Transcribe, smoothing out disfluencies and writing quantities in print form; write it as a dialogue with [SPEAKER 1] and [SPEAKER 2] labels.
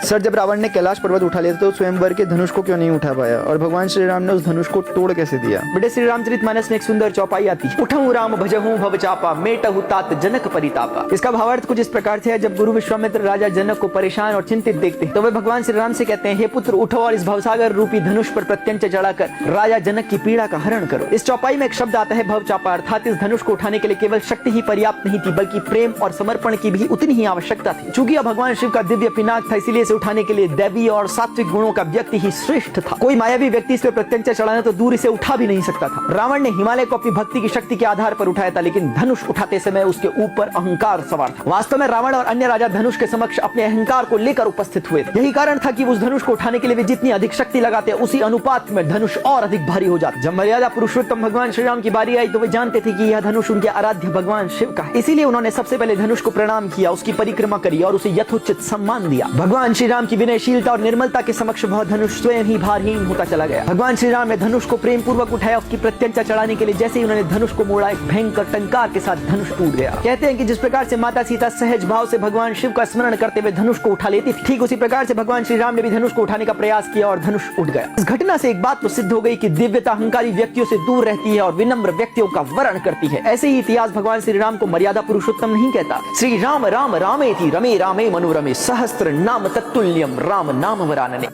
[SPEAKER 1] Sir, जब रावण ने कैलाश पर्वत उठा लिया तो स्वयंवर के धनुष को क्यों नहीं उठा पाया और भगवान श्री राम ने उस धनुष को तोड़ कैसे दिया? बेटे, श्री रामचरितमानस में एक सुंदर चौपाई आती है, उठहूं राम भजहूं भव चापा मेटहु तात जनक परितापा। इसका भावार्थ कुछ इस प्रकार से है, जब गुरु विश्वामित्र राजा जनक को परेशान और चिंतित देखते तो वे भगवान श्री राम से कहते हैं, हे पुत्र उठो और इस भवसागर रूपी धनुष पर प्रत्यंच चढ़ाकर राजा जनक की पीड़ा का हरण करो। इस चौपाई में एक शब्द आता है भव चापा, अर्थात इस धनुष को उठाने के लिए केवल शक्ति ही पर्याप्त नहीं थी बल्कि प्रेम और समर्पण की भी उतनी ही आवश्यकता थी। चूंकि यह भगवान शिव का दिव्य पिनाक था, इसीलिए इसे उठाने के लिए दैवी और सात्विक गुणों का व्यक्ति ही श्रेष्ठ था। कोई मायावी व्यक्ति इस पर प्रत्यंचा चढ़ाना तो दूर इसे उठा भी नहीं सकता था। रावण ने हिमालय को अपनी भक्ति की शक्ति के आधार पर उठाया था, लेकिन धनुष उठाते समय उसके ऊपर अहंकार सवार था। वास्तव में रावण और अन्य राजा धनुष के समक्ष अपने अहंकार को लेकर उपस्थित हुए। यही कारण था कि उस धनुष को उठाने के लिए वे जितनी अधिक शक्ति लगाते उसी अनुपात में धनुष और अधिक भारी हो जाता। जब मर्यादा पुरुषोत्तम भगवान श्री राम की बारी आई तो वे जानते थे कि यह धनुष उनके आराध्य भगवान शिव का है। इसीलिए उन्होंने सबसे पहले धनुष को प्रणाम किया, उसकी परिक्रमा करी और उसे यथोचित सम्मान दिया। भगवान श्री राम की विनयशीलता और निर्मलता के समक्ष वह धनुष स्वयं ही भारहीन होता चला गया। भगवान श्री राम ने धनुष को प्रेम पूर्वक उठाया, उसकी प्रत्यंचा चढ़ाने के लिए जैसे ही उन्होंने धनुष को मोड़ा, एक भयंकर टंकार के साथ धनुष टूट गया। कहते हैं कि जिस प्रकार से माता सीता सहज भाव से भगवान शिव का स्मरण करते हुए धनुष को उठा लेती थी, ठीक उसी प्रकार से भगवान श्री राम ने भी धनुष को उठाने का प्रयास किया और धनुष उठ गया। इस घटना से एक बात तो सिद्ध हो गई कि दिव्यता अहंकारी व्यक्तियों से दूर रहती है और विनम्र व्यक्तियों का वरण करती है। ऐसे ही इतिहास भगवान श्री राम को मर्यादा पुरुषोत्तम नहीं कहता। श्री राम राम रामेति रमे रामे मनोरमे सहस्त्र नाम तत्तुल्यम राम नाम वरानने।